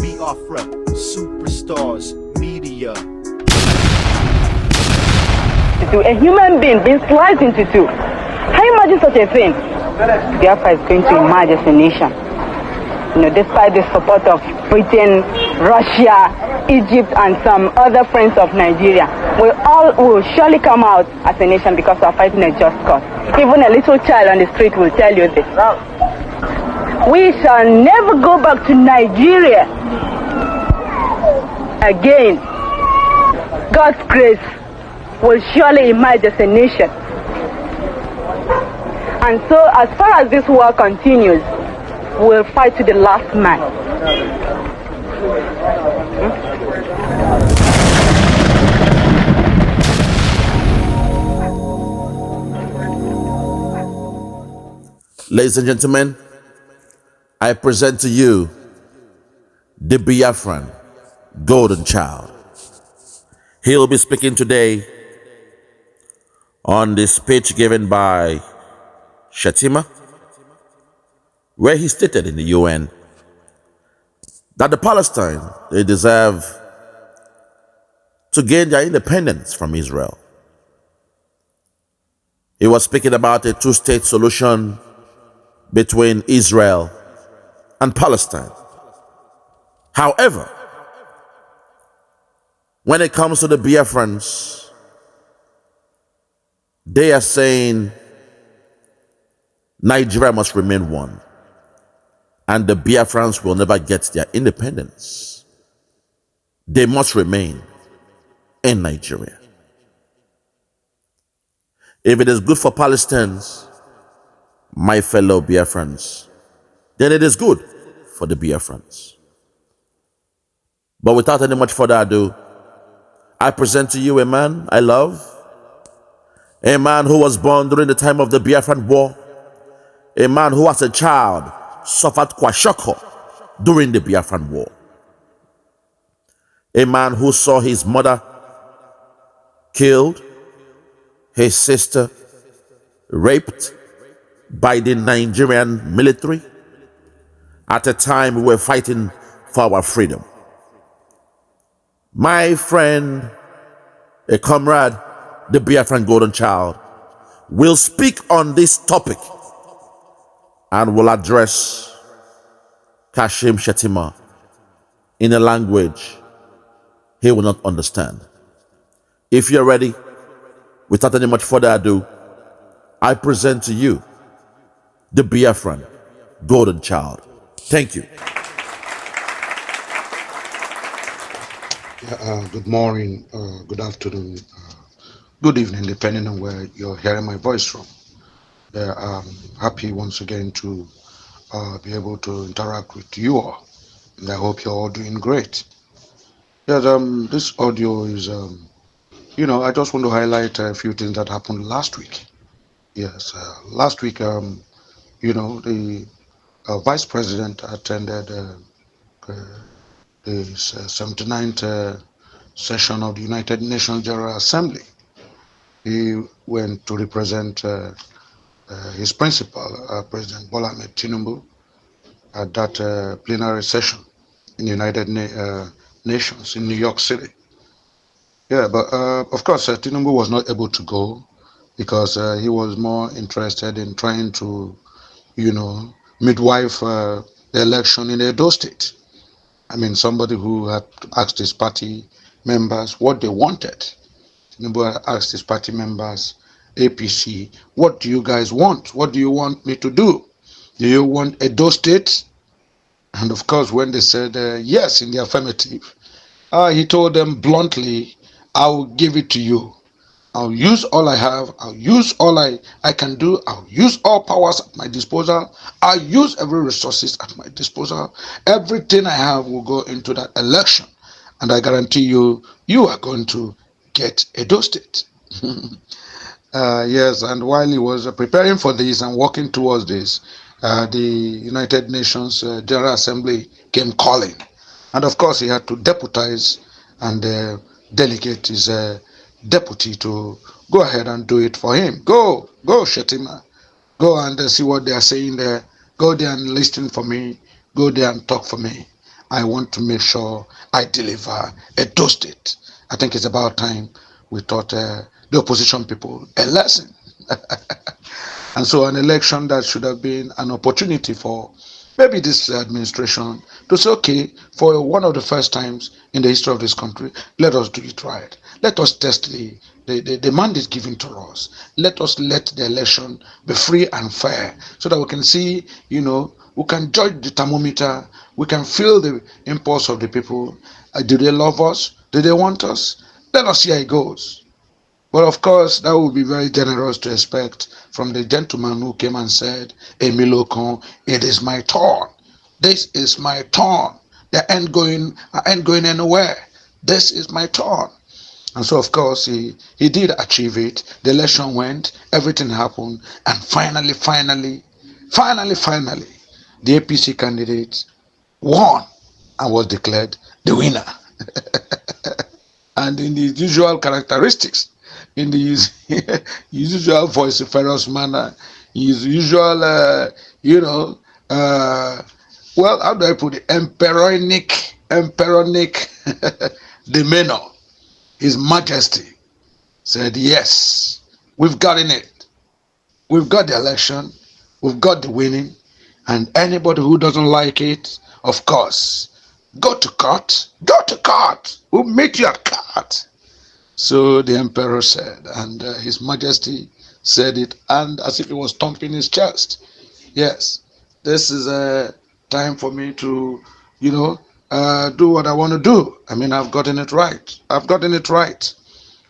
Biafra, superstars, media. A human being being sliced into two. Can you imagine such a thing? Biafra is going to emerge as a nation. Despite the support of Britain, Russia, Egypt, and some other friends of Nigeria, we all will surely come out as a nation because we are fighting a just cause. Even a little child on the street will tell you this. We shall never go back to Nigeria again. God's grace will surely emerge as a nation. And so, as far as this war continues, we'll fight to the last man. Ladies and gentlemen, I present to you the Biafran golden child. He'll be speaking today on the speech given by Shettima, where he stated in the UN that the Palestinians, they deserve to gain their independence from Israel. He was speaking about a two-state solution between Israel and Palestine. However, when it comes to the Biafrans, they are saying Nigeria must remain one, and the Biafrans will never get their independence. They must remain in Nigeria. If it is good for Palestinians, my fellow Biafrans, then it is good for the Biafrans. But without any much further ado, I present to you a man I love, a man who was born during the time of the Biafran War, a man who as a child suffered kwashoko during the Biafran War, a man who saw his mother killed, his sister raped by the Nigerian military at a time we were fighting for our freedom. My friend, a comrade, the Biafran golden child, will speak on this topic and will address Kashim Shettima in a language he will not understand. If you're ready, without any much further ado, I present to you the Biafran golden child. Thank you. Good morning, good afternoon, good evening, depending on where you're hearing my voice from. I'm happy once again to be able to interact with you all, and I hope you're all doing great. Yes, this audio is, I just want to highlight a few things that happened last week. Yes, last week, the Vice President attended the 79th session of the United Nations General Assembly. He went to represent his principal, President Bola Ahmed Tinubu, at that plenary session in the United Nations in New York City. Yeah, but of course, Tinubu was not able to go because he was more interested in trying to, midwife the election in Edo State. I mean, somebody who had asked his party members what they wanted. Tinubu asked his party members, APC, what do you guys want? What do you want me to do? Do you want Edo State? And of course, when they said yes in the affirmative, he told them bluntly, I will give it to you. I'll use all I have. I'll use all I can do. I'll use all powers at my disposal. I'll use every resources at my disposal. Everything I have will go into that election. And I guarantee you, you are going to get Edo State. Yes, and while he was preparing for this and working towards this, the United Nations General Assembly came calling. And of course, he had to deputize and delegate his deputy to go ahead and do it for him. Go, Shettima. Go and see what they are saying there. Go there and listen for me. Go there and talk for me. I want to make sure I deliver a State. I think it's about time we taught the opposition people a lesson. And so an election that should have been an opportunity for maybe this administration to say, okay, for one of the first times in the history of this country, let us do it right. Let us test the mandate given to us. Let us let the election be free and fair so that we can see, we can judge the thermometer, we can feel the impulse of the people. Do they love us? Do they want us? Let us see how it goes. But of course, that would be very generous to expect from the gentleman who came and said, Emilokon, it is my turn. This is my turn. I ain't going anywhere. This is my turn. And so, of course, he did achieve it. The election went, everything happened, and finally, the APC candidate won and was declared the winner. And in his usual characteristics, in his usual vociferous manner, his usual, well, how do I put it, emperornic demeanor, His Majesty said, yes, we've gotten it. We've got the election, we've got the winning, and anybody who doesn't like it, of course, go to court, we'll meet you at court. So the emperor said, and His Majesty said it, and as if he was thumping his chest. Yes, this is a time for me to, do what I want to do. I mean, I've gotten it right.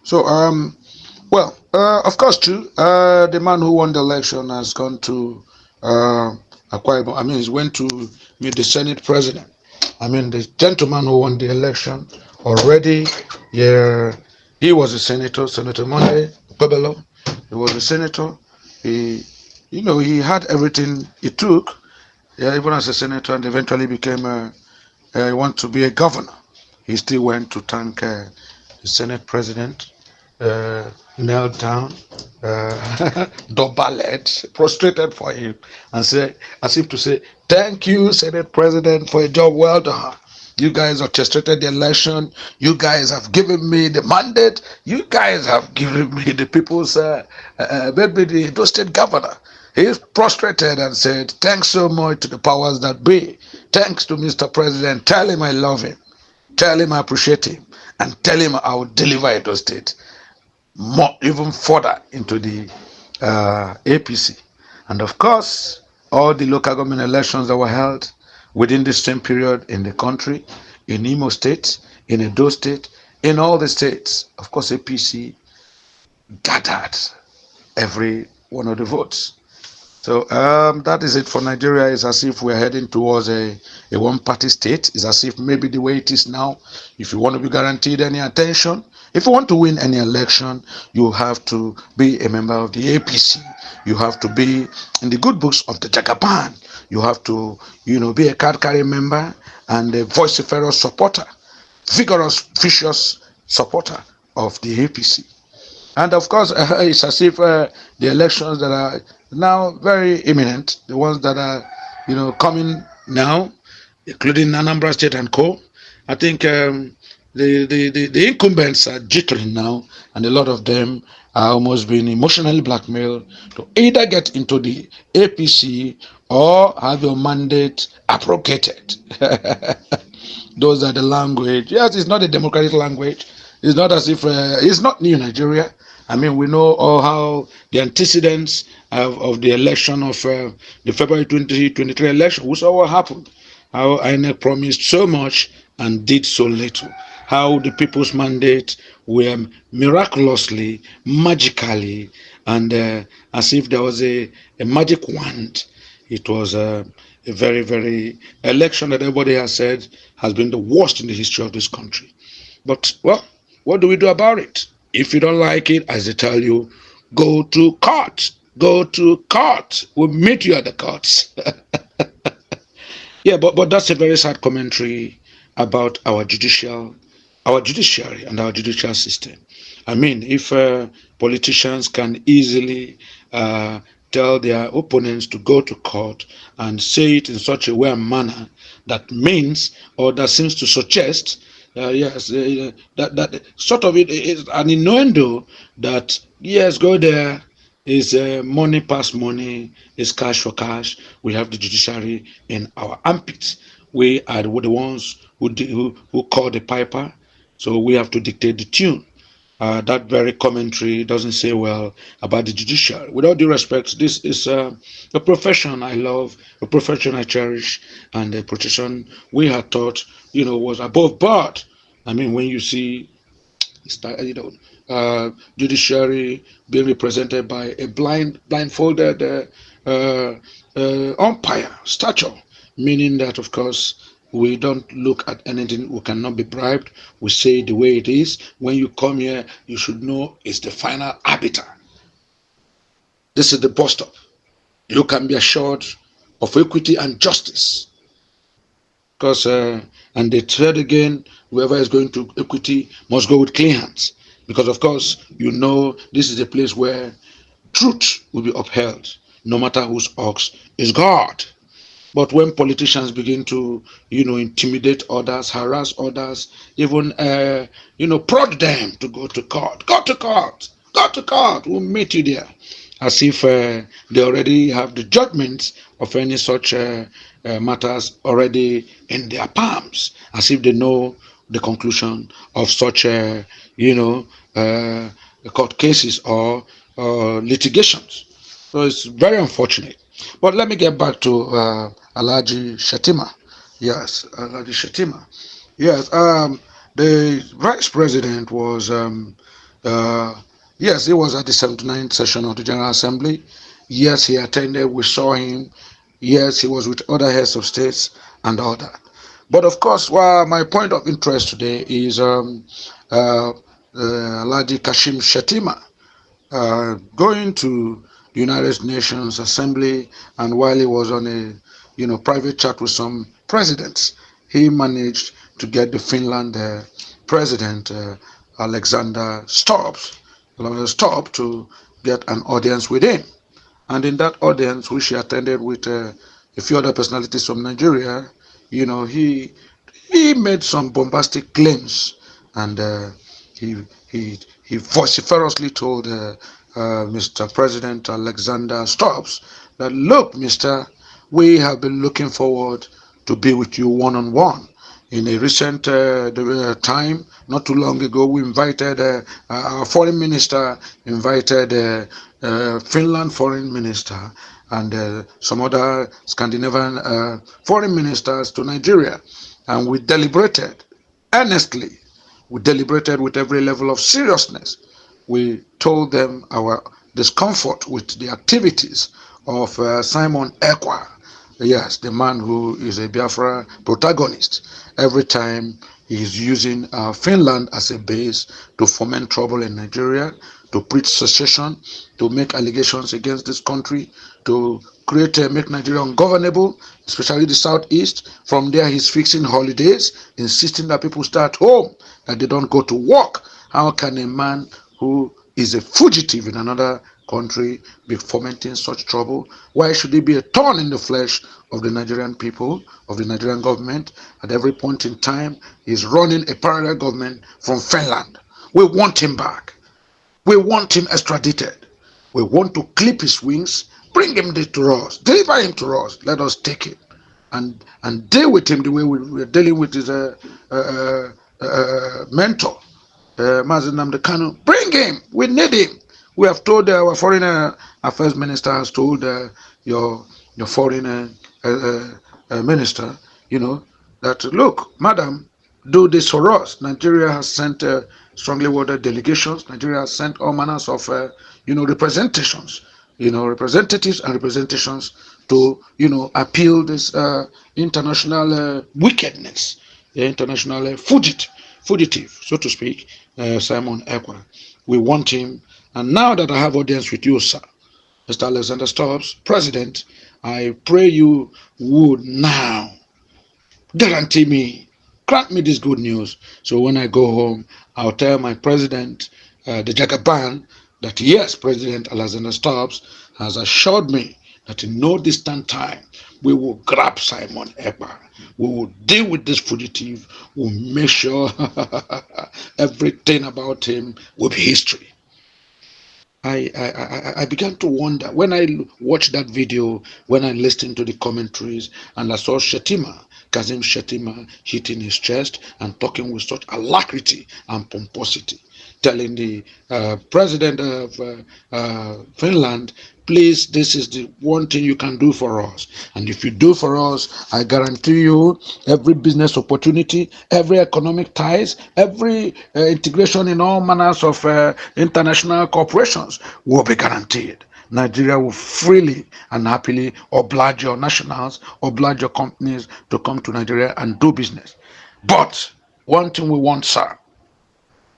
So, of course, too, the man who won the election has gone to Akwa Ibom. I mean, he went to meet the Senate president. I mean, the gentleman who won the election already, yeah, he was a senator, Senator Monday Kobelo. He was a senator. He had everything it took, yeah, even as a senator, and eventually became he wanted to be a governor. He still went to thank the Senate president, knelt down, double-led, prostrated for him, and said, as if to say, thank you, Senate President, for a job well done. You guys orchestrated the election. You guys have given me the mandate. You guys have given me the people's, maybe the state governor. He prostrated and said, thanks so much to the powers that be. Thanks to Mr. President. Tell him I love him. Tell him I appreciate him. And tell him I will deliver Edo State more, even further into the APC. And of course, all the local government elections that were held within the same period in the country, in Imo State, in Edo State, in all the states, of course, APC gathered every one of the votes. So that is it for Nigeria. It's as if we're heading towards a one-party state. It's as if maybe the way it is now, if you want to be guaranteed any attention, if you want to win any election, you have to be a member of the APC. You have to be in the good books of the Jagaban. You have to, be a card-carrying member and a vociferous supporter, vigorous, vicious supporter of the APC. And of course, it's as if the elections that are now very imminent, the ones that are, coming now, including Anambra State and co. I think the incumbents are jittering now, and a lot of them are almost being emotionally blackmailed to either get into the APC or have your mandate abrogated. Those are the language. Yes, it's not a democratic language. It's not as if it's not new Nigeria. I mean, we know all how the antecedents of the election of the February 2023 election, we saw what happened. How INEC promised so much and did so little. How the people's mandate were miraculously, magically, and as if there was a magic wand. It was a very, very election that everybody has said has been the worst in the history of this country. But, well, what do we do about it? If you don't like it, as they tell you, go to court. Go to court. We'll meet you at the courts. Yeah, but that's a very sad commentary about our judiciary and our judicial system. I mean, if politicians can easily tell their opponents to go to court and say it in such a way and manner that means or that seems to suggest yes, that sort of it is an innuendo that yes, go there is money pass money, is cash for cash. We have the judiciary in our armpits. We are the ones who call the piper, so we have to dictate the tune. That very commentary doesn't say well about the judiciary. With all due respect, this is a profession I love, a profession I cherish, and a profession we had thought, was above board. I mean, when you see, judiciary being represented by a blindfolded umpire stature, meaning that, of course, we don't look at anything. We cannot be bribed. We say the way it is. When you come here, you should know it's the final arbiter. This is the bus stop. You can be assured of equity and justice. Because, and they said again, whoever is going to equity must go with clean hands. Because, of course, this is a place where truth will be upheld, no matter whose ox is God. But when politicians begin to, intimidate others, harass others, even, prod them to go to court, go to court, we'll meet you there. As if they already have the judgments of any such matters already in their palms, as if they know the conclusion of such, court cases or litigations. So it's very unfortunate. But let me get back to Alhaji Shettima. Yes, Alhaji Shettima. Yes, the vice president was, yes, he was at the 79th session of the General Assembly. Yes, he attended, we saw him. Yes, he was with other heads of states and all that. But of course, my point of interest today is Alhaji Kashim Shettima going to the United Nations Assembly, and while he was on a private chat with some presidents, he managed to get the Finland president Alexander Stubb to get an audience with him. And in that audience, which he attended with a few other personalities from Nigeria, he made some bombastic claims, and he vociferously told Mr. President Alexander Stubbs that, look, Mr., we have been looking forward to be with you one-on-one. In a recent time, not too long ago, we invited our foreign minister, invited Finland foreign minister, and some other Scandinavian foreign ministers to Nigeria. And we deliberated earnestly. We deliberated with every level of seriousness. We told them our discomfort with the activities of Simon Ekpa. Yes, the man who is a Biafra protagonist. Every time he's using Finland as a base to foment trouble in Nigeria, to preach secession, to make allegations against this country, to make Nigeria ungovernable, especially the southeast. From there, he's fixing holidays, insisting that people stay at home, that they don't go to work. How can a man who is a fugitive in another country be fomenting such trouble? Why should he be a thorn in the flesh of the Nigerian people, of the Nigerian government? At every point in time, he's running a parallel government from Finland. We want him back. We want him extradited. We want to clip his wings, bring him to us, deliver him to us. Let us take him and deal with him the way we're dealing with his mentor, Mazen Nnamdi Kanu. Bring him. We need him. We have told our foreign affairs minister has told your foreign minister, that, look, madam, do this for us. Nigeria has sent strongly worded delegations. Nigeria has sent all manners of, representations, representatives and representations to, appeal this international wickedness, the international fugitive, so to speak, Simon Ekpa. We want him. And now that I have audience with you, sir, Mr. Alexander Stubbs, President, I pray you would now guarantee me, grant me this good news. So when I go home, I'll tell my president, the Jagaban, that yes, President Alexander Stubbs has assured me that in no distant time we will grab Simon Ekpa. We will deal with this fugitive. We'll make sure everything about him will be history. I began to wonder when I watched that video, when I listened to the commentaries, and I saw Shettima, Kazim Shettima, hitting his chest and talking with such alacrity and pomposity, telling the president of Finland, please, this is the one thing you can do for us. And if you do for us, I guarantee you every business opportunity, every economic ties, every integration in all manners of international corporations will be guaranteed. Nigeria will freely and happily oblige your nationals, oblige your companies to come to Nigeria and do business. But one thing we want, sir,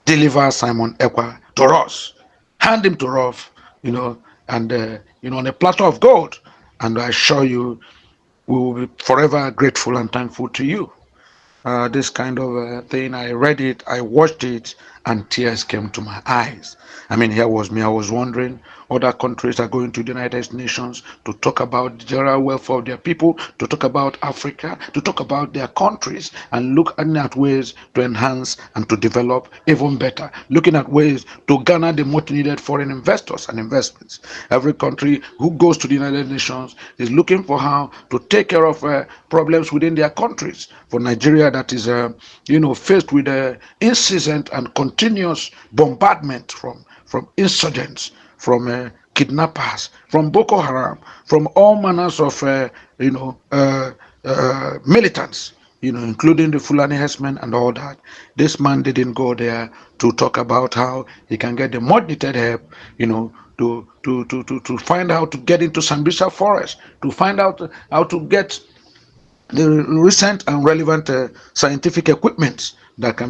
deliver Simon Ekpa to us. Hand him to us, and on a platter of gold. And I assure you, we will be forever grateful and thankful to you. This kind of thing, I read it, I watched it, and tears came to my eyes. I mean, here was me, I was wondering, other countries are going to the United Nations to talk about the general welfare of their people, to talk about Africa, to talk about their countries, and looking at ways to enhance and to develop even better, looking at ways to garner the much needed foreign investors and investments. Every country who goes to the United Nations is looking for how to take care of problems within their countries. For Nigeria, that is, faced with incessant and continuous bombardment from insurgents, from kidnappers, from Boko Haram, from all manners of militants, including the Fulani herdsmen and all that. This man didn't go there to talk about how he can get the much needed help, to find out to get into Sambisa forest, to find out how to get the recent and relevant scientific equipment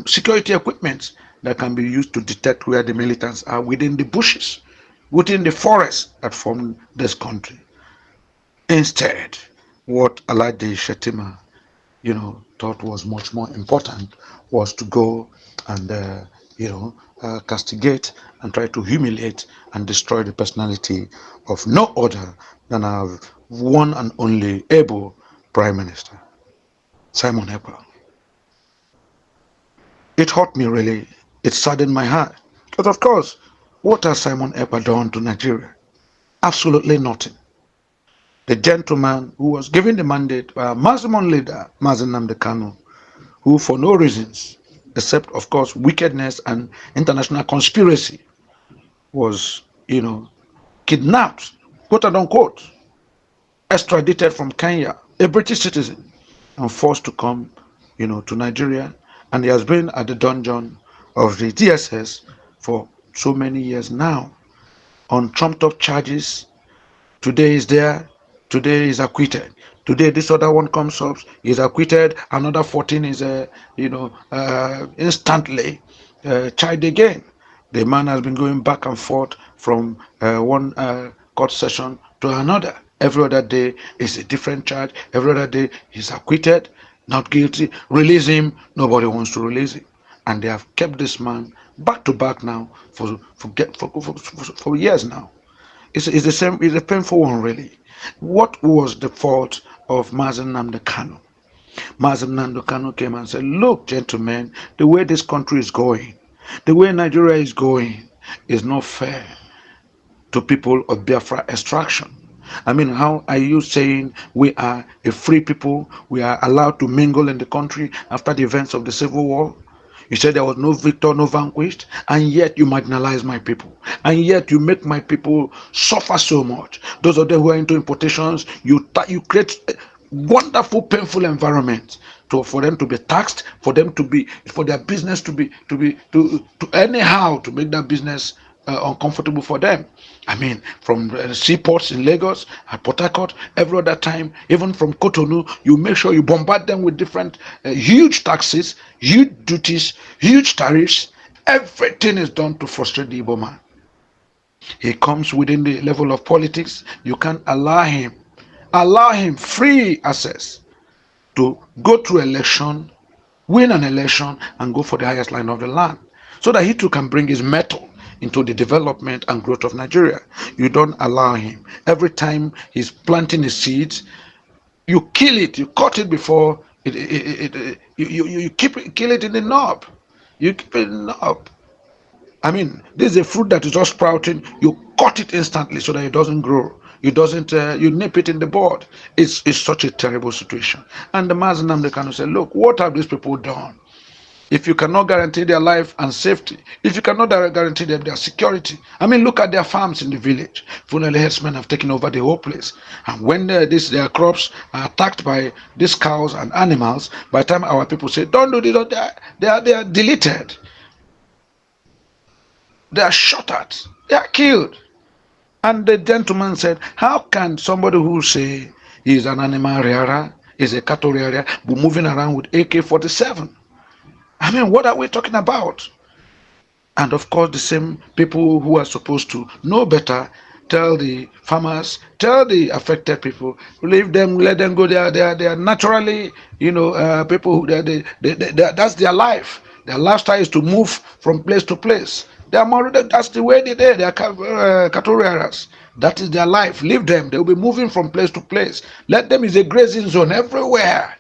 security equipment that can be used to detect where the militants are within the bushes, within the forests that form this country. Instead, what Alhaji Shettima, thought was much more important was to go and, castigate and try to humiliate and destroy the personality of no other than our one and only able Prime Minister, Simon Ekpa. It hurt me really. It saddened my heart. But of course, what has Simon Ekpa done to Nigeria? Absolutely nothing. The gentleman who was given the mandate by our maximum leader, Mazen Nnamdi Kanu, who for no reasons, except of course wickedness and international conspiracy, was, kidnapped, quote unquote, extradited from Kenya, a British citizen, and forced to come, to Nigeria. And he has been at the dungeon of the DSS for so many years now on trumped up charges. Today is there, today is acquitted. Today this other one comes up, is acquitted. Another 14 is, instantly tried again. The man has been going back and forth from one court session to another. Every other day is a different charge. Every other day he's acquitted, not guilty. Release him. Nobody wants to release him, and they have kept this man back to back now for years now. It's the same. It's a painful one, really. What was the fault of Mazen Nnamdi Kanu? Mazen Nnamdi Kanu came and said, "Look, gentlemen, the way this country is going, the way Nigeria is going, is not fair to people of Biafra extraction. I mean, how are you saying we are a free people? We are allowed to mingle in the country after the events of the Civil War? You said there was no victor, no vanquished, and yet you marginalize my people. And yet you make my people suffer so much. Those of them who are into importations, you create a wonderful, painful environment for them to be taxed, for their business to anyhow to make that business uncomfortable for them. I mean, from seaports in Lagos, at Port Harcourt, every other time, even from Cotonou, you make sure you bombard them with different huge taxes, huge duties, huge tariffs. Everything is done to frustrate the Igbo man. He comes within the level of politics. You can't allow him free access to go through election, win an election, and go for the highest line of the land, so that he too can bring his metal, into the development and growth of Nigeria. You don't allow him. Every time he's planting his seeds, you kill it, you cut it before you kill it in the knob. You keep it in the knob. I mean, this is a fruit that is just sprouting. You cut it instantly so that it doesn't grow. It doesn't. You nip it in the bud. It's such a terrible situation. And the Mazen they kind of say, look, what have these people done? If you cannot guarantee their life and safety, if you cannot guarantee them their security, I mean, look at their farms in the village. Fulani herdsmen have taken over the whole place. And when their crops are attacked by these cows and animals, by the time our people say, don't do this, they are deleted. They are shot at. They are killed. And the gentleman said, how can somebody who say he is an animal rearer, is a cattle rearer, be moving around with AK-47? I mean, what are we talking about? And of course, the same people who are supposed to know better tell the farmers, tell the affected people, leave them, let them go. They are naturally, people who that's their life. Their lifestyle is to move from place to place. They are more. That's the way they are cattle rearers. That is their life. Leave them. They will be moving from place to place. Let them is a grazing zone everywhere,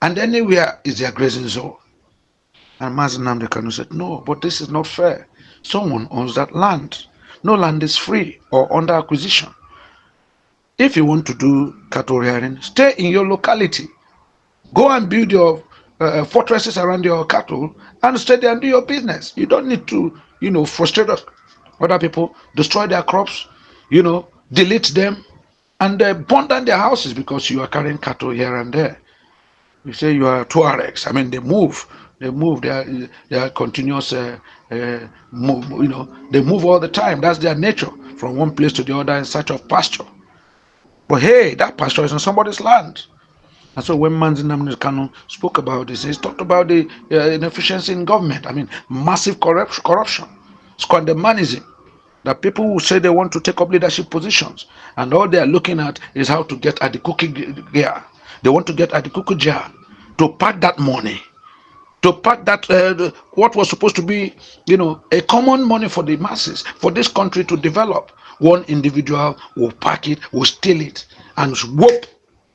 and anywhere is their grazing zone. And Mazen Nnamdi Kanu said, no, but this is not fair. Someone owns that land. No land is free or under acquisition. If you want to do cattle rearing, stay in your locality. Go and build your fortresses around your cattle and stay there and do your business. You don't need to, frustrate other people, destroy their crops, delete them, and burn down their houses because you are carrying cattle here and there. You say you are Tuaregs. I mean, they move. They are continuous move. They move all the time. That's their nature, from one place to the other in search of pasture. But hey, that pasture is on somebody's land. And so when Mazen Nnamdi Kanu spoke about this, he talked about the inefficiency in government. I mean, massive corruption, squandermanism. That people who say they want to take up leadership positions, and all they are looking at is how to get at the cookie jar. They want to get at the cookie jar to pack that money, to pack that what was supposed to be, a common money for the masses, for this country to develop. One individual will pack it, will steal it, and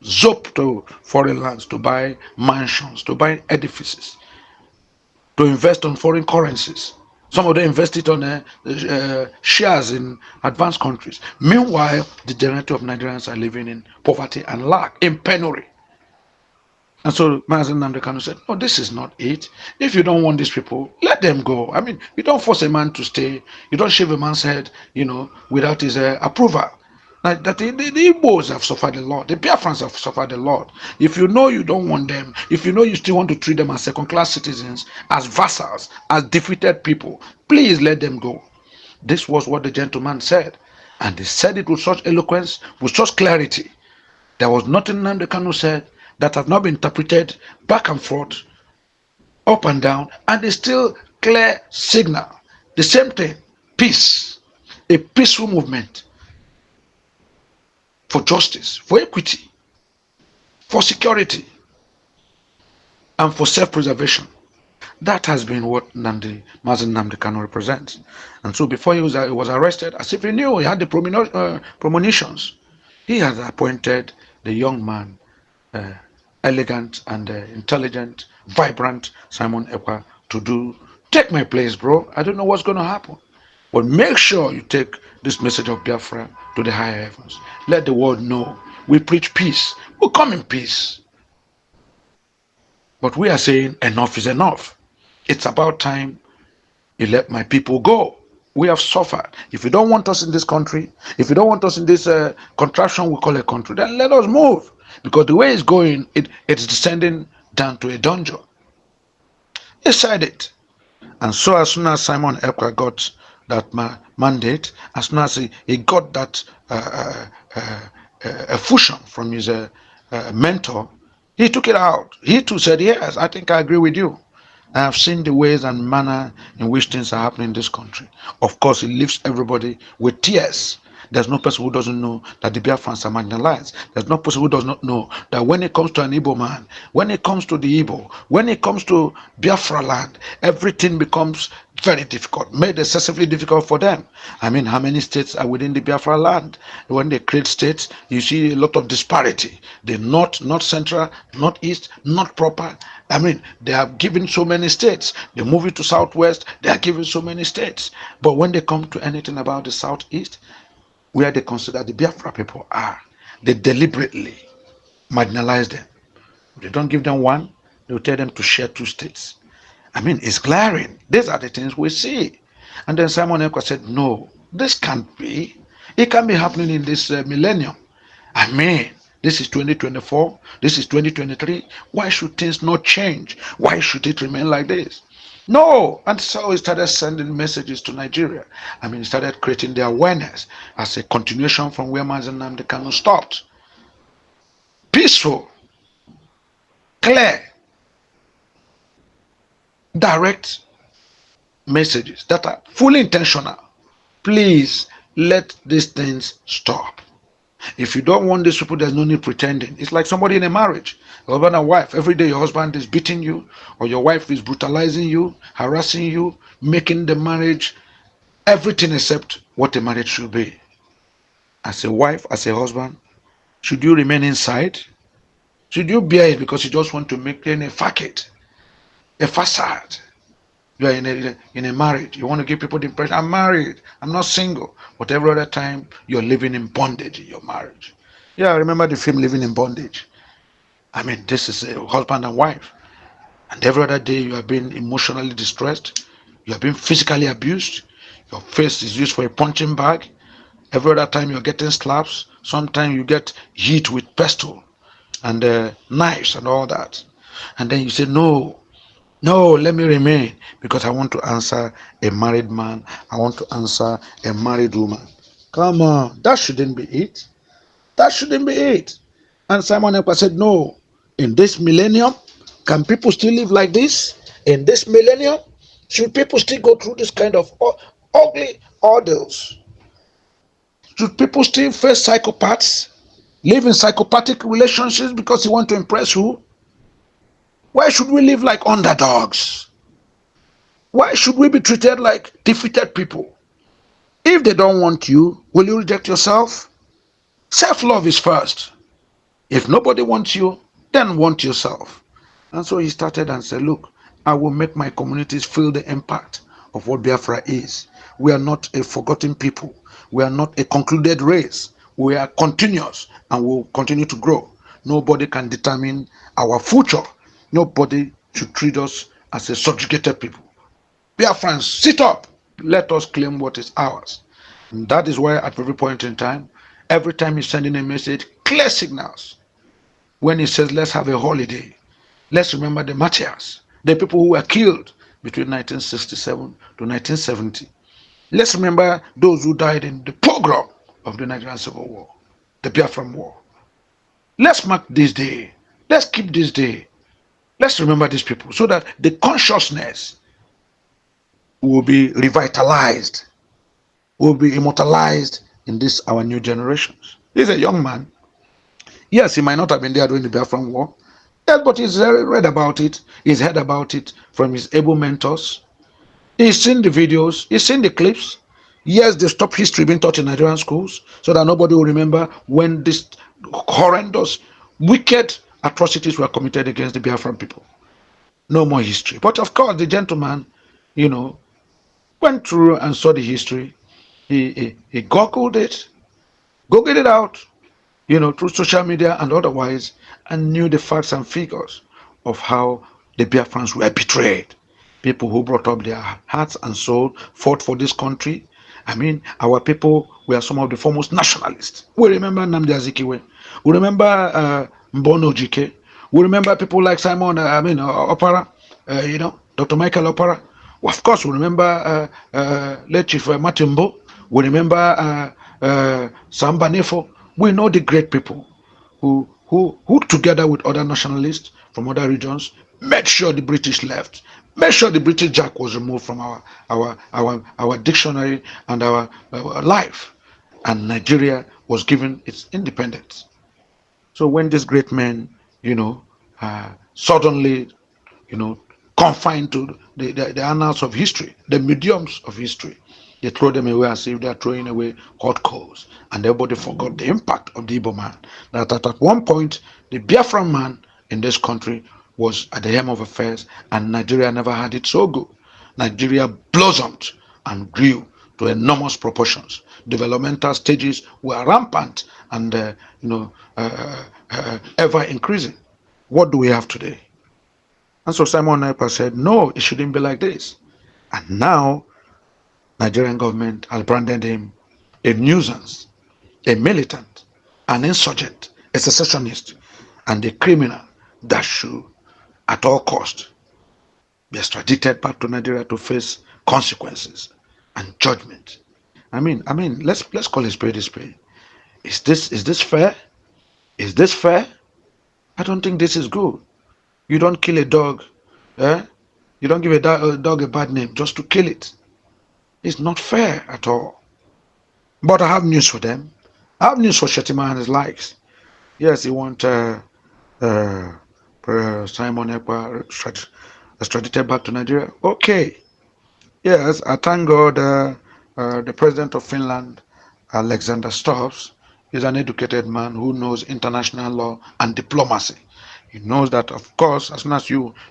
zop to foreign lands to buy mansions, to buy edifices, to invest on foreign currencies. Some of them invest it on shares in advanced countries. Meanwhile, the majority of Nigerians are living in poverty and lack, in penury. And so Mazen Nnamdi Kanu said, no, this is not it. If you don't want these people, let them go. I mean, you don't force a man to stay. You don't shave a man's head, without his approval. Like that, the Igbos have suffered a lot. The Biafrans have suffered a lot. If you know you don't want them, if you know you still want to treat them as second-class citizens, as vassals, as defeated people, please let them go. This was what the gentleman said. And he said it with such eloquence, with such clarity. There was nothing Nnamdi Kanu said that has not been interpreted back and forth, up and down, and it's still clear signal. The same thing, peace, a peaceful movement for justice, for equity, for security, and for self-preservation. That has been what Mazen Nnamdi Kanu represents. And so before he was arrested, as if he knew he had the premonitions, he has appointed the young man, elegant and intelligent, vibrant Simon Ekpa to take my place, bro. I don't know what's going to happen. But make sure you take this message of Biafra to the higher heavens. Let the world know we preach peace. We come in peace. But we are saying enough is enough. It's about time you let my people go. We have suffered. If you don't want us in this country, if you don't want us in this contraption we call a country, then let us move. Because the way it's going, it's descending down to a dungeon. He said it. And so as soon as Simon Ekpa got that mandate, as soon as he got that fusion from his mentor, he took it out. He too said, yes, I think I agree with you. I have seen the ways and manner in which things are happening in this country. Of course, he leaves everybody with tears. There's no person who doesn't know that the Biafrans are marginalized. There's no person who does not know that when it comes to an Igbo man, when it comes to the Igbo, when it comes to Biafra land, everything becomes very difficult, made excessively difficult for them. I mean, how many states are within the Biafra land? When they create states, you see a lot of disparity. The north, north central, northeast, not proper. I mean, they have given so many states. They move it to southwest, they are given so many states. But when they come to anything about the southeast, where they consider the Biafra people are, they deliberately marginalize them. If they don't give them one, they'll tell them to share two states. I mean, it's glaring. These are the things we see. And then Simon Ekwa said, no, this can't be. It can't be happening in this millennium. I mean, this is 2024, this is 2023. Why should things not change? Why should it remain like this? No. And so he started sending messages to Nigeria. I mean, he started creating the awareness as a continuation from where Mazen Nnamdi Kanu stopped. Peaceful, clear, direct messages that are fully intentional. Please let these things stop. If you don't want these people, there's no need pretending. It's like somebody in a marriage, husband and wife. Every day your husband is beating you, or your wife is brutalizing you, harassing you, making the marriage everything except what a marriage should be. As a wife, as a husband, should you remain inside? Should you bear it because you just want to make a facade, a facade? You are in a marriage. You want to give people the impression, I'm married, I'm not single. But every other time, you're living in bondage in your marriage. Yeah, I remember the film Living in Bondage. I mean, this is a husband and wife. And every other day, you are being emotionally distressed. You are being physically abused. Your face is used for a punching bag. Every other time, you're getting slaps. Sometimes you get hit with pestle and knives and all that. And then you say, no, no, let me remain because I want to answer a married man. I want to answer a married woman. Come on, that shouldn't be it. That shouldn't be it. And Simon Ekpa said, no, in this millennium, can people still live like this? In this millennium, should people still go through this kind of ugly ordeals? Should people still face psychopaths? Live in psychopathic relationships because you want to impress who? Why should we live like underdogs? Why should we be treated like defeated people? If they don't want you, will you reject yourself? Self-love is first. If nobody wants you, then want yourself. And so he started and said, look, I will make my communities feel the impact of what Biafra is. We are not a forgotten people. We are not a concluded race. We are continuous and will continue to grow. Nobody can determine our future. Nobody should treat us as a subjugated people. Biafrans, sit up. Let us claim what is ours. And that is why at every point in time, every time he's sending a message, clear signals. When he says, let's have a holiday, let's remember the martyrs, the people who were killed between 1967 to 1970. Let's remember those who died in the pogrom of the Nigerian Civil War, the Biafran War. Let's mark this day. Let's keep this day. Let's remember these people so that the consciousness will be revitalized, will be immortalized in this our new generations. He's a young man. Yes, he might not have been there during the Biafran War. Yes, but he's read about it. He's heard about it from his able mentors. He's seen the videos. He's seen the clips. Yes, they stopped history being taught in Nigerian schools so that nobody will remember when these horrendous, wicked atrocities were committed against the Biafran people. No more history. But of course, the gentleman, went through and saw the history. He googled it out, through social media and otherwise, and knew the facts and figures of how the Biafrans were betrayed. People who brought up their hearts and soul, fought for this country. I mean, our people were some of the foremost nationalists. We remember Nnamdi Azikiwe. We remember Mbono Jike. We remember people like Simon, Opara, Dr. Michael Opara. Well, of course, we remember late Chief Matimbo. We remember Samba Nefo. We know the great people who together with other nationalists from other regions, made sure the British left, made sure the British Jack was removed from our dictionary and our life, and Nigeria was given its independence. So when these great men, suddenly, confined to the annals of history, the mediums of history. They throw them away as if they are throwing away hot coals. And everybody forgot the impact of the Igbo man. That at one point, the Biafran man in this country was at the helm of affairs, and Nigeria never had it so good. Nigeria blossomed and grew to enormous proportions. Developmental stages were rampant and ever increasing. What do we have today? And so Simon Ekpa said, no, it shouldn't be like this. And now, Nigerian government has branded him a nuisance, a militant, an insurgent, a secessionist, and a criminal that should, at all cost, be extradited back to Nigeria to face consequences and judgment. I mean, let's call it spade a spade. Is this fair? Is this fair? I don't think this is good. You don't kill a dog, eh? You don't give a dog a bad name just to kill it. It's not fair at all. But I have news for them. I have news for Shettima and his likes. Yes, he want Simon Ekpa extradited back to Nigeria. Okay. Yes, I thank God the president of Finland, Alexander Stubbs, is an educated man who knows international law and diplomacy. He knows that, of course, as soon as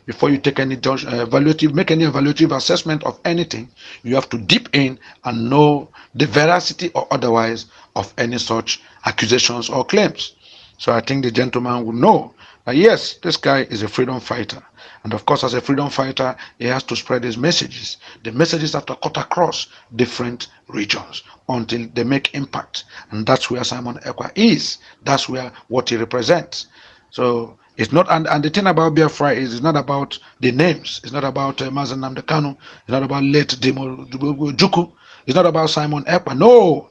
before you take any make any evaluative assessment of anything, you have to dip in and know the veracity or otherwise of any such accusations or claims. So I think the gentleman will know that yes, this guy is a freedom fighter. And of course, as a freedom fighter, he has to spread his messages. The messages have to cut across different regions until they make impact. And that's where Simon Ekpa is. That's where what he represents. So it's not, and the thing about Biafra is it's not about the names. It's not about Mazen Namdekanu. It's not about late Demo Juku. It's not about Simon Ekpa. No,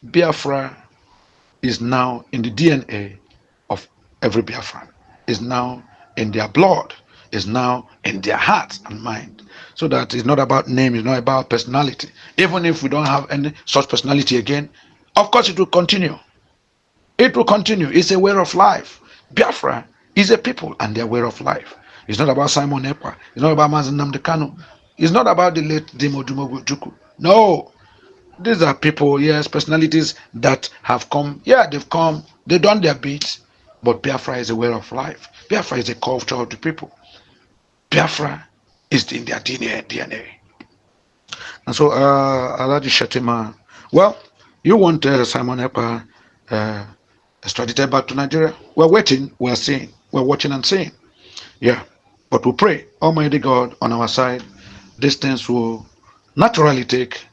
Biafra is now in the DNA of every Biafran. Is now in their blood. Is now in their heart and mind. So that it's not about name. It's not about personality. Even if we don't have any such personality again, of course it will continue. It will continue. It's a way of life. Biafra is a people and their way of life. It's not about Simon Ekpa. It's not about Mazen Namdekanu. It's not about the late Demo Juku. No. These are people, yes, personalities that have come. Yeah, they've come. They've done their bit. But Biafra is a way of life. Biafra is a culture of the people. Biafra is in their DNA. And so, Alaji Shettima, well, you want Simon Ekpa extradited back to Nigeria? We're waiting, we're seeing, we're watching and seeing. Yeah, but we pray, Almighty God on our side, these things will naturally take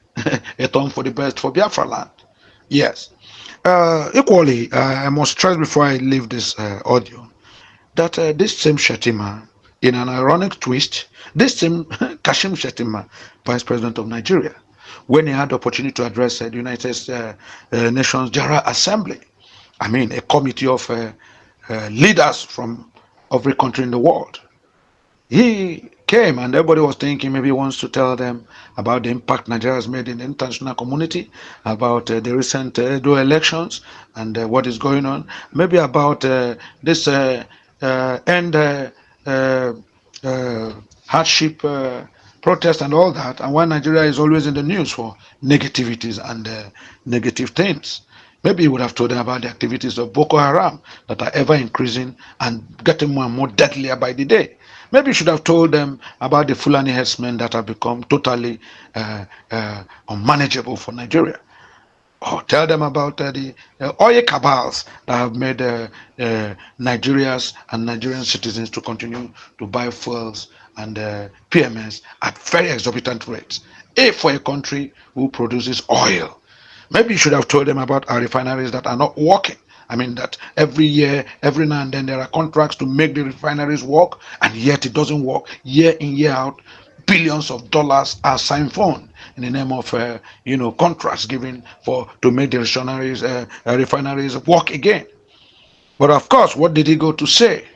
a turn for the best for Biafra land. Yes. Equally, I must stress before I leave this audio that this same Shettima, in an ironic twist, this same Kashim Shettima, Vice President of Nigeria, when he had the opportunity to address the United Nations General Assembly, I mean, a committee of leaders from every country in the world. He came and everybody was thinking maybe he wants to tell them about the impact Nigeria has made in the international community, about the recent Edo elections and what is going on, maybe about this end hardship protest and all that, and why Nigeria is always in the news for negativities and negative things. Maybe he would have told them about the activities of Boko Haram that are ever increasing and getting more and more deadlier by the day. Maybe he should have told them about the Fulani herdsmen that have become totally unmanageable for Nigeria. Or tell them about the oil cabals that have made Nigerians and Nigerian citizens to continue to buy fuels and PMS at very exorbitant rates. If for a country who produces oil, maybe you should have told them about our refineries that are not working. I mean that every year, every now and then there are contracts to make the refineries work, and yet it doesn't work. Year in, year out, billions of dollars are signed for in the name of contracts given to make the refineries work again. But of course, what did he go to say?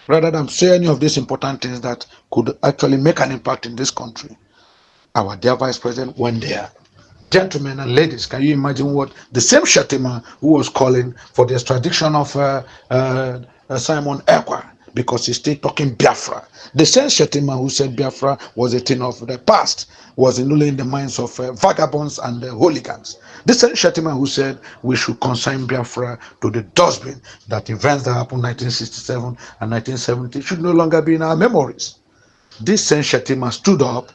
Rather than say any of these important things that could actually make an impact in this country, our dear Vice President went there. Gentlemen and ladies, can you imagine what the same Shettima who was calling for the extradition of Simon Ekpa because he's still talking Biafra. The same Shettima who said Biafra was a thing of the past was only in the minds of vagabonds and hooligans. The same Shettima who said we should consign Biafra to the dustbin, that events that happened in 1967 and 1970 should no longer be in our memories. This same Shettima stood up,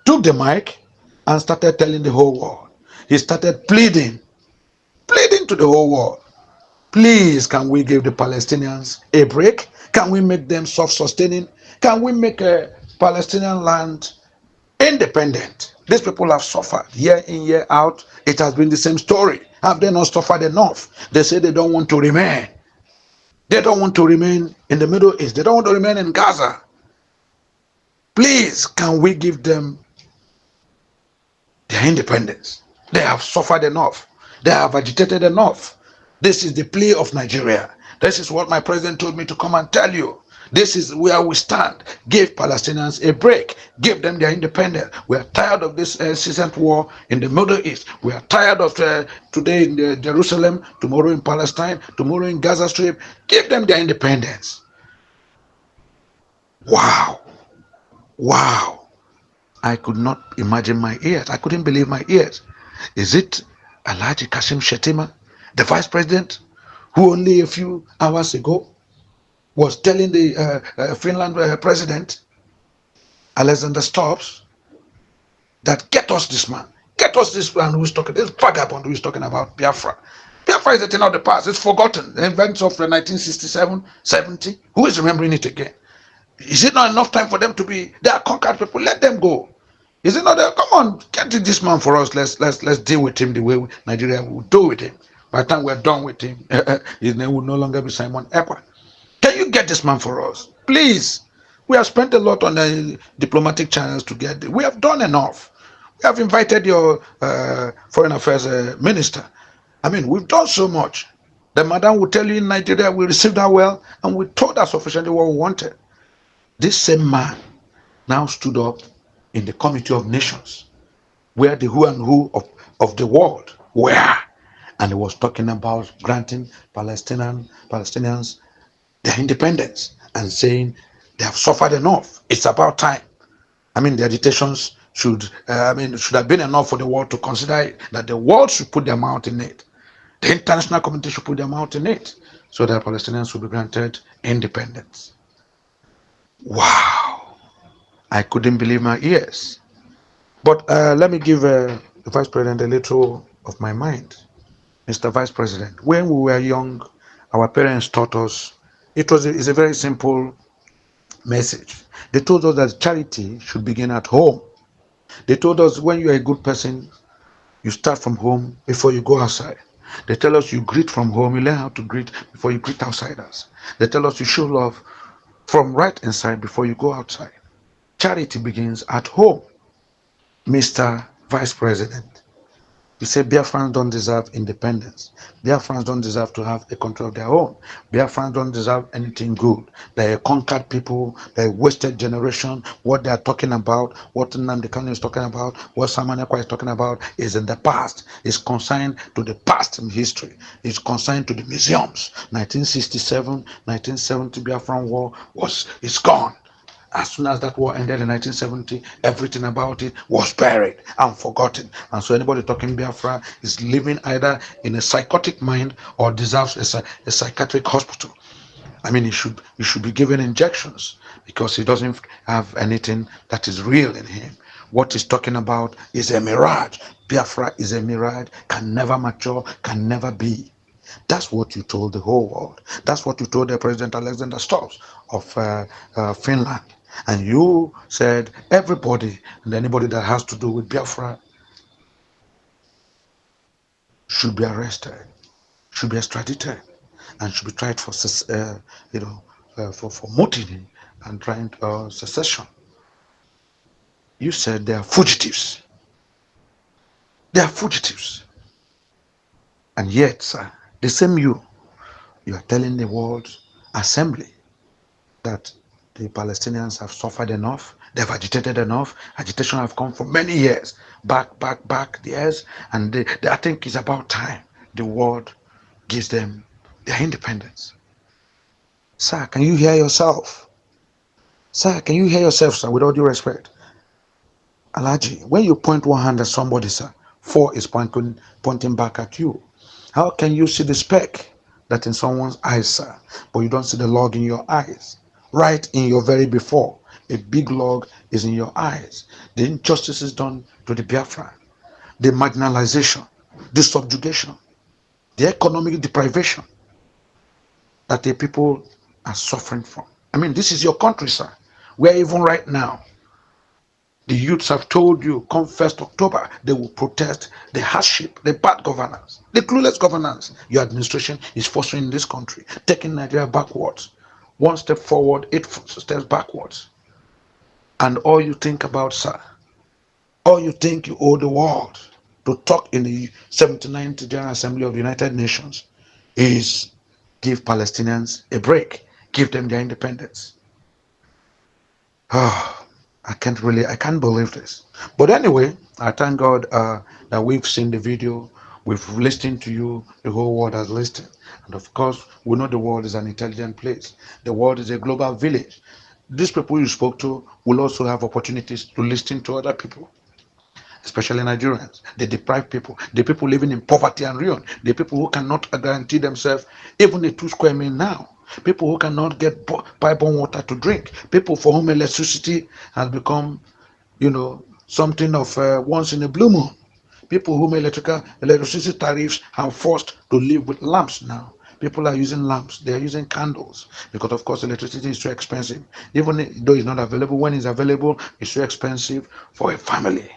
took the mic, and started telling the whole world. He started pleading to the whole world. Please, can we give the Palestinians a break? Can we make them self-sustaining? Can we make a Palestinian land independent? These people have suffered year in, year out. It has been the same story. Have they not suffered enough? They say they don't want to remain. They don't want to remain in the Middle East. They don't want to remain in Gaza. Please, can we give them their independence? They have suffered enough. They have agitated enough. This is the plea of Nigeria. This is what my president told me to come and tell you. This is where we stand. Give Palestinians a break. Give them their independence. We are tired of this incessant war in the Middle East. We are tired of today in Jerusalem, tomorrow in Palestine, tomorrow in Gaza Strip. Give them their independence. Wow. Wow. I could not imagine my ears. I couldn't believe my ears. Is it Alhaji Kashim Shettima, the vice president, who only a few hours ago was telling the Finland president, Alexander Stubbs, that get us this man who's talking, this vagabond who is talking about Biafra. Biafra is a thing of the past. It's forgotten. The events of 1967, 70. Who is remembering it again? Is it not enough time for them to be? They are conquered people. Let them go. Is it not? Come on, get this man for us. Let's deal with him the way Nigeria will do with him. By the time we're done with him, his name will no longer be Simon Ekpa. Can you get this man for us, please? We have spent a lot on the diplomatic channels to get. We have done enough. We have invited your foreign affairs minister. I mean, we've done so much. The madam will tell you in Nigeria we received her well, and we told her sufficiently what we wanted. This same man now stood up in the Committee of Nations, where the who and who of the world were, and he was talking about granting Palestinians their independence and saying they have suffered enough. It's about time. I mean, the agitations should have been enough for the world to consider that the world should put their mouth in it. The international community should put their mouth in it so that Palestinians will be granted independence. Wow. I couldn't believe my ears. But let me give the Vice President a little of my mind. Mr. Vice President, when we were young, our parents taught us, it's a very simple message. They told us that charity should begin at home. They told us when you are a good person, you start from home before you go outside. They tell us you greet from home, you learn how to greet before you greet outsiders. They tell us you show love from right inside before you go outside. Charity begins at home. Mr. Vice President, you say Biafrans don't deserve independence. Biafrans don't deserve to have a country of their own. Biafrans don't deserve anything good. They're a conquered people. They're a wasted generation. What they're talking about, what Nnamdi Kanu is talking about, what Simon Ekpa is talking about is in the past. It's consigned to the past in history. It's consigned to the museums. 1967, 1970 Biafran War is gone. As soon as that war ended in 1970, everything about it was buried and forgotten. And so anybody talking Biafra is living either in a psychotic mind or deserves a psychiatric hospital. I mean, he should be given injections because he doesn't have anything that is real in him. What he's talking about is a mirage. Biafra is a mirage, can never mature, can never be. That's what you told the whole world. That's what you told the President Alexander Stubbs of Finland. And you said everybody and anybody that has to do with Biafra should be arrested, should be extradited, and should be tried for mutiny and trying secession. You said they are fugitives. They are fugitives. And yet, sir, the same you are telling the world assembly that the Palestinians have suffered enough, they've agitated enough, agitation have come for many years, back years, and I think it's about time the world gives them their independence. Sir, can you hear yourself? Sir, can you hear yourself, sir, with all due respect? Alaji, when you point one hand at somebody, sir, four is pointing back at you. How can you see the speck that in someone's eyes, sir, but you don't see the log in your eyes? Right in your very before, a big log is in your eyes. The injustices done to the Biafra, the marginalization, the subjugation, the economic deprivation that the people are suffering from. I mean, this is your country, sir, where even right now, the youths have told you, come 1st October, they will protest the hardship, the bad governance, the clueless governance your administration is fostering in this country, taking Nigeria backwards. One step forward, 8 steps backwards. And all you think about, sir, all you think you owe the world to talk in the 79th General Assembly of the United Nations is give Palestinians a break, give them their independence. Oh, I can't believe this. But anyway, I thank God that we've seen the video, we've listened to you, the whole world has listened. And of course, we know the world is an intelligent place. The world is a global village. These people you spoke to will also have opportunities to listen to other people, especially Nigerians, the deprived people, the people living in poverty and ruin, the people who cannot guarantee themselves even a 2 square meal now, people who cannot get pipe-borne water to drink, people for whom electricity has become, something of once in a blue moon, people whom electricity tariffs have forced to live with lamps now. People are using lamps, they are using candles because, of course, electricity is too expensive. Even though it's not available, when it's available, it's too expensive for a family.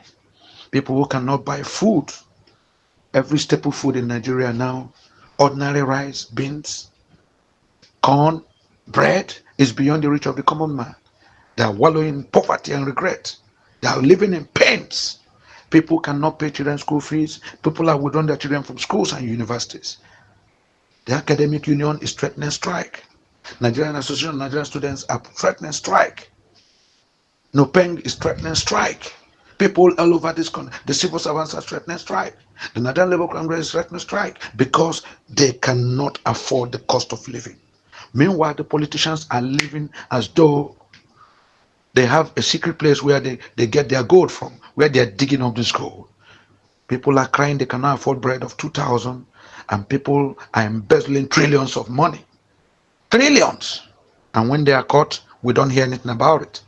People who cannot buy food, every staple food in Nigeria now, ordinary rice, beans, corn, bread, is beyond the reach of the common man. They are wallowing in poverty and regret. They are living in pains. People cannot pay children's school fees. People are withdrawing their children from schools and universities. The academic union is threatening strike. Nigerian Association of Nigerian Students are threatening strike. Nopeng is threatening strike. People all over this country, the civil servants are threatening strike. The Nigerian Labour Congress is threatening strike because they cannot afford the cost of living. Meanwhile, the politicians are living as though they have a secret place where they get their gold from, where they are digging up this gold. People are crying they cannot afford bread of 2,000, and people are embezzling trillions of money. Trillions! And when they are caught, we don't hear anything about it.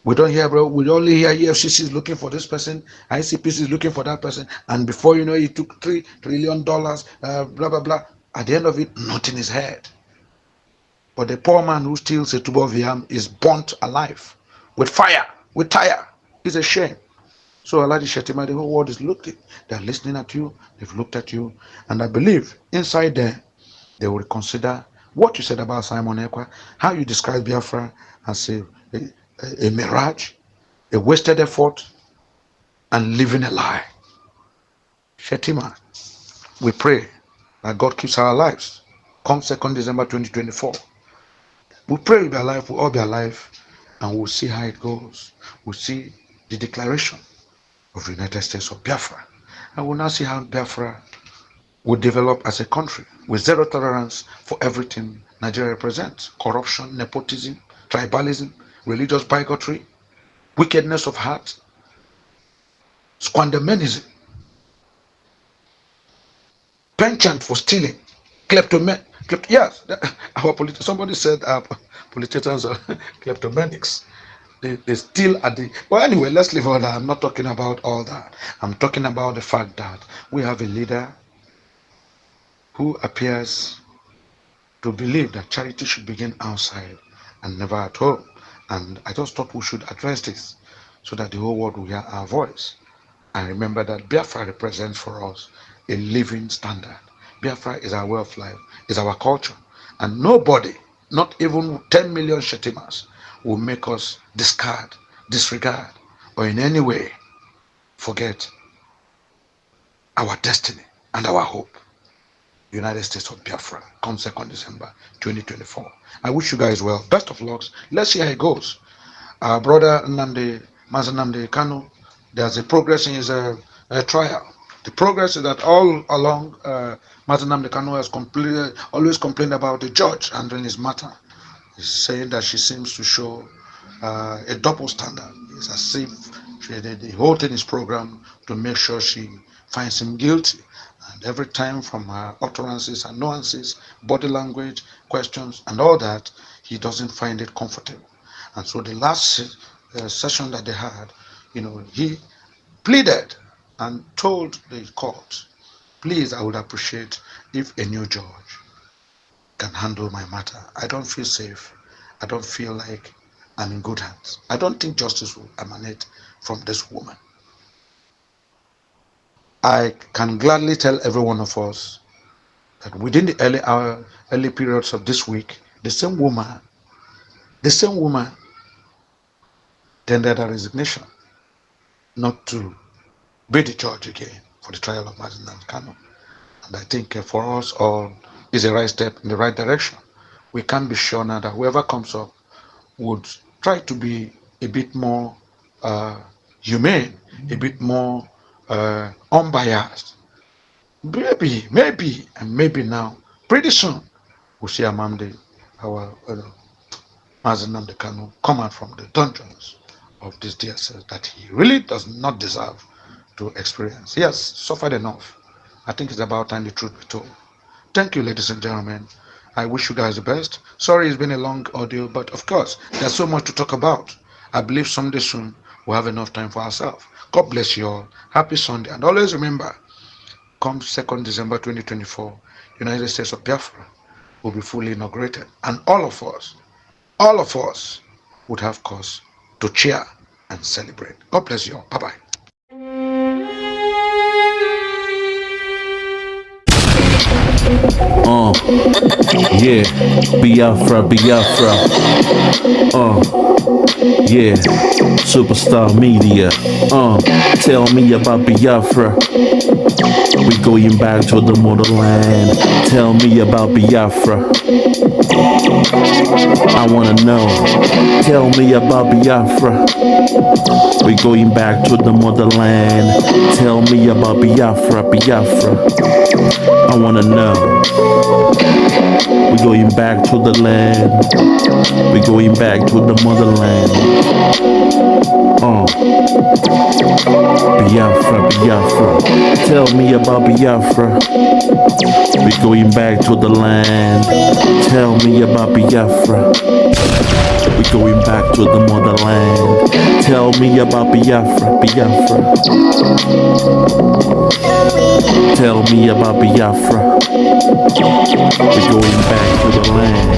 We don't hear, bro. We only hear EFCC is looking for this person, ICPC is looking for that person, and before you know, he took $3 trillion, blah blah blah. At the end of it, nothing is heard. But the poor man who steals a tube of yam is burnt alive with fire, with tire. It's a shame. So Allah Shettima, the whole world is looking. They're listening at you. They've looked at you, and I believe inside there they will consider what you said about Simon Ekwa, how you describe Biafra as a mirage, a wasted effort, and living a lie. Shettima, we pray that God keeps our lives. Come 2nd December 2024. We pray we'll be alive, we'll all be alive, and we'll see how it goes. We'll see the declaration of the United States of Biafra. And we'll now see how Biafra will develop as a country with zero tolerance for everything Nigeria represents: corruption, nepotism, tribalism, religious bigotry, wickedness of heart, squandermanism, penchant for stealing, yes, somebody said politicians are kleptomanics. They steal at the. Well, anyway, let's leave all that. I'm not talking about all that. I'm talking about the fact that we have a leader who appears to believe that charity should begin outside and never at home. And I just thought we should address this so that the whole world will hear our voice. And remember that Biafra represents for us a living standard. Biafra is our way of life, is our culture. And nobody, not even 10 million Shettimas, will make us disregard, or in any way forget our destiny and our hope. United States of Biafra, come 2nd December 2024. I wish you guys well. Best of lucks. Let's see how it goes. Our brother Mazen Namde Kanu, there's a progress in his trial. The progress is that all along, Martin Nnamdi Kanu has always complained about the judge handling his matter. He's saying that she seems to show a double standard. It's as if the whole thing is programmed to make sure she finds him guilty. And every time from her utterances and nuances, body language, questions, and all that, he doesn't find it comfortable. And so the last session that they had, he pleaded and told the court, please, I would appreciate if a new judge can handle my matter. I don't feel safe. I don't feel like I'm in good hands. I don't think justice will emanate from this woman. I can gladly tell every one of us that within the early periods of this week, the same woman tendered her resignation not to be the judge again for the trial of Martin Nnamdi Kanu. And I think for us all is a right step in the right direction. We can be sure now that whoever comes up would try to be a bit more humane, a bit more unbiased. Maybe now, pretty soon, we'll see Martin Nnamdi Kanu come out from the dungeons of this DSS that he really does not deserve to experience. He has suffered enough. I think it's about time the truth be told. Thank you, ladies and gentlemen. I wish you guys the best. Sorry it's been a long audio, but of course, there's so much to talk about. I believe someday soon we'll have enough time for ourselves. God bless you all. Happy Sunday. And always remember, come 2nd December 2024, United States of Biafra will be fully inaugurated. And all of us would have cause to cheer and celebrate. God bless you all. Bye-bye. Yeah, Biafra. Yeah, Superstar Media. Tell me about Biafra. We going back to the motherland. Tell me about Biafra. I wanna know. Tell me about Biafra. We going back to the motherland. Tell me about Biafra. I wanna know. We going back to the land. We going back to the motherland. Biafra. Tell me about Biafra. We going back to the land. Tell me about Biafra. We going back to the motherland. Tell me about Biafra. Tell me about Biafra. We going back to the land.